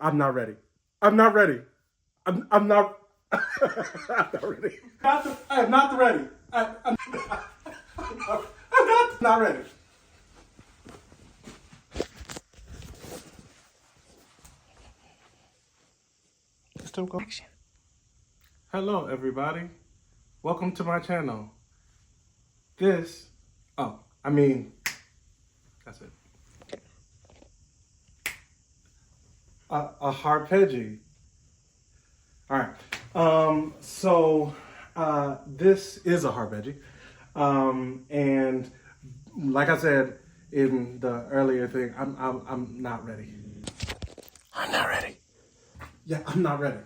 I'm not ready. I'm not ready. I'm not. I'm not ready. I am not ready. I'm not ready. Still going. Hello, everybody. Welcome to my channel. This. Oh, I mean, that's it. A Harpejji. All right. This is a Harpejji. And like I said in the earlier thing, I'm not ready. I'm not ready. Yeah, I'm not ready.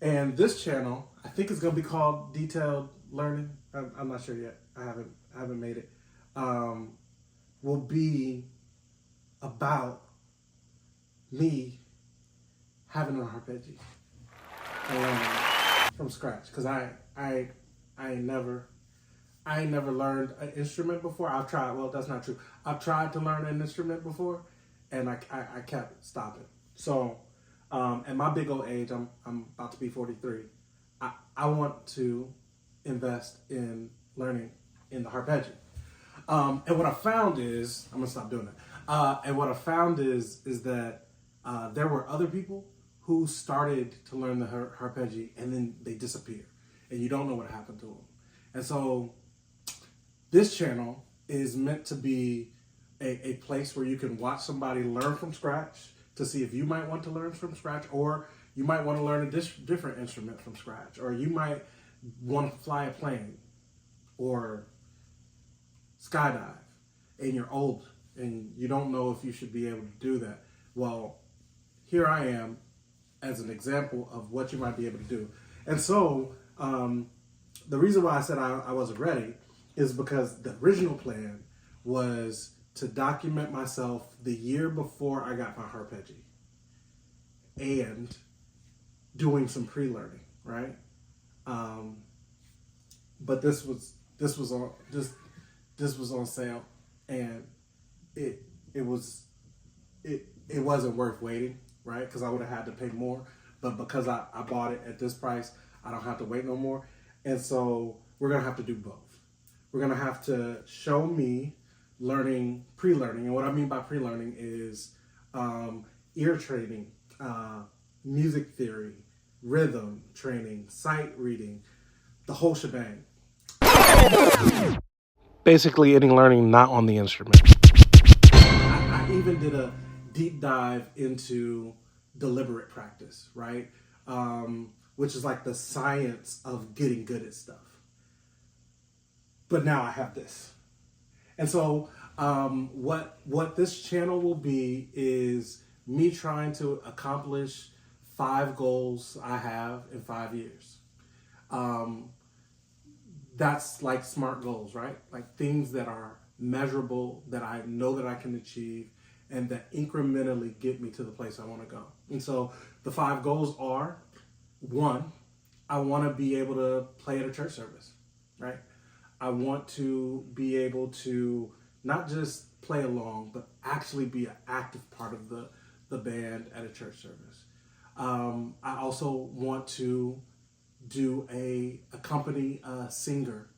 And this channel, I think it's gonna be called Detailed Learning. I'm not sure yet. I haven't made it. Will be about me having an arpeggio from scratch, because I ain't never learned an instrument before. I've tried. Well, that's not true. I've tried to learn an instrument before, and I kept stopping. So, at my big old age, I'm about to be 43. I want to invest in learning in the Harpejji. And what I found is, I'm gonna stop doing that. And what I found is that there were other people who started to learn the Harpejji and then they disappear, and you don't know what happened to them. And so this channel is meant to be a place where you can watch somebody learn from scratch to see if you might want to learn from scratch, or you might want to learn a different instrument from scratch, or you might want to fly a plane or skydive, and you're old and you don't know if you should be able to do that. Well, here I am as an example of what you might be able to do. And so the reason why I said I wasn't ready is because the original plan was to document myself the year before I got my Harpejji and doing some pre-learning, right? But this was on sale, and it wasn't worth waiting, right? Because I would have had to pay more, but because I bought it at this price, I don't have to wait no more. And so we're gonna have to do both. We're gonna have to show me learning, pre-learning, and what I mean by pre-learning is ear training, music theory, rhythm training, sight reading, the whole shebang. Basically, any learning not on the instrument. I even did a deep dive into deliberate practice, right? Which is like the science of getting good at stuff. But now I have this. And so what this channel will be is me trying to accomplish 5 goals I have in 5 years. That's like SMART goals, right? Like things that are measurable, that I know that I can achieve, and that incrementally get me to the place I want to go. And so the 5 goals are: 1, I want to be able to play at a church service, right? I want to be able to not just play along, but actually be an active part of the band at a church service. I also want to do accompany a singer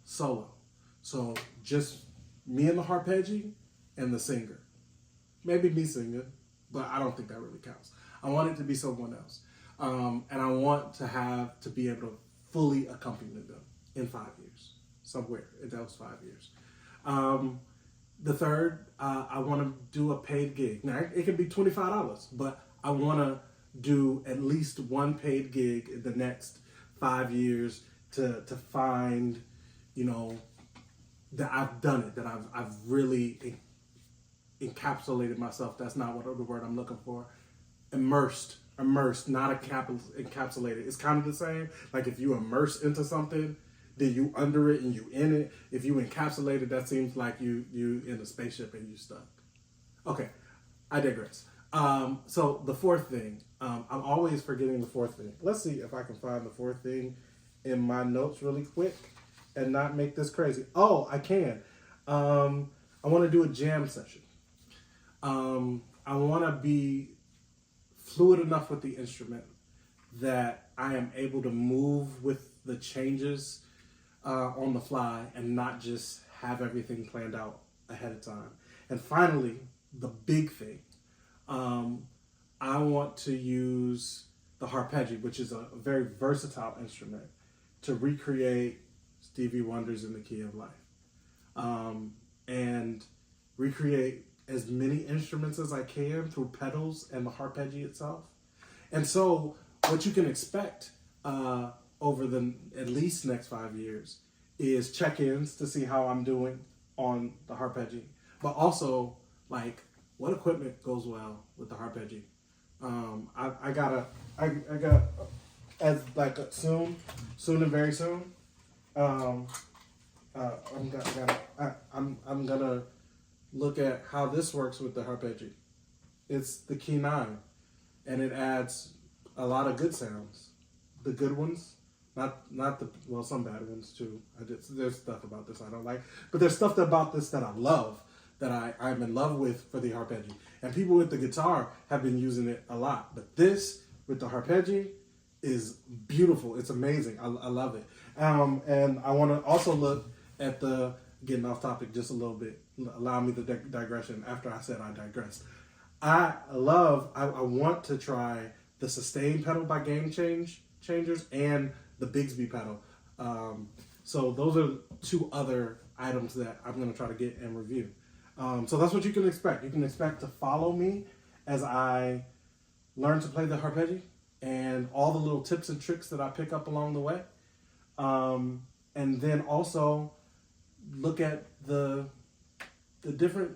solo. So just me and the Harpejji and the singer. Maybe me singing, but I don't think that really counts. I want it to be someone else. And I want to be able to fully accompany them in 5 years, somewhere in those 5 years. The third, I want to do a paid gig. Now, it can be $25, but I want to do at least one paid gig in the next 5 years to find, that I've done it, that I've really encapsulated myself. That's not the word I'm looking for. Immersed, not encapsulated. It's kind of the same. Like if you immerse into something, then you under it and you in it. If you encapsulate it, that seems like you in a spaceship and you stuck. Okay, I digress. So the fourth thing, I'm always forgetting the fourth thing. Let's see if I can find the fourth thing in my notes really quick and not make this crazy. Oh, I can. I want to do a jam session. I want to be fluid enough with the instrument that I am able to move with the changes on the fly and not just have everything planned out ahead of time. And finally, the big thing, I want to use the Harpejji, which is a very versatile instrument, to recreate Stevie Wonder's In the Key of Life, and recreate as many instruments as I can through pedals and the Harpejji itself. And so what you can expect over the at least next 5 years is check-ins to see how I'm doing on the Harpejji, but also like what equipment goes well with the Harpejji. I got as like soon and very soon. I'm gonna look at how this works with the Harpejji. It's the key 9, and it adds a lot of good sounds. The good ones, not the well, some bad ones too. There's stuff about this I don't like, but there's stuff about this that I love, that I'm in love with for the Harpejji. And people with the guitar have been using it a lot, but this with the Harpejji is beautiful. It's amazing. I love it. And I want to also look at getting off topic just a little bit. Allow me the digression after I said I digressed. I want to try the sustain pedal by Game Changers and the Bigsby pedal. So those are 2 other items that I'm going to try to get and review. So that's what you can expect. You can expect to follow me as I learn to play the Harpejji and all the little tips and tricks that I pick up along the way. And then also look at the different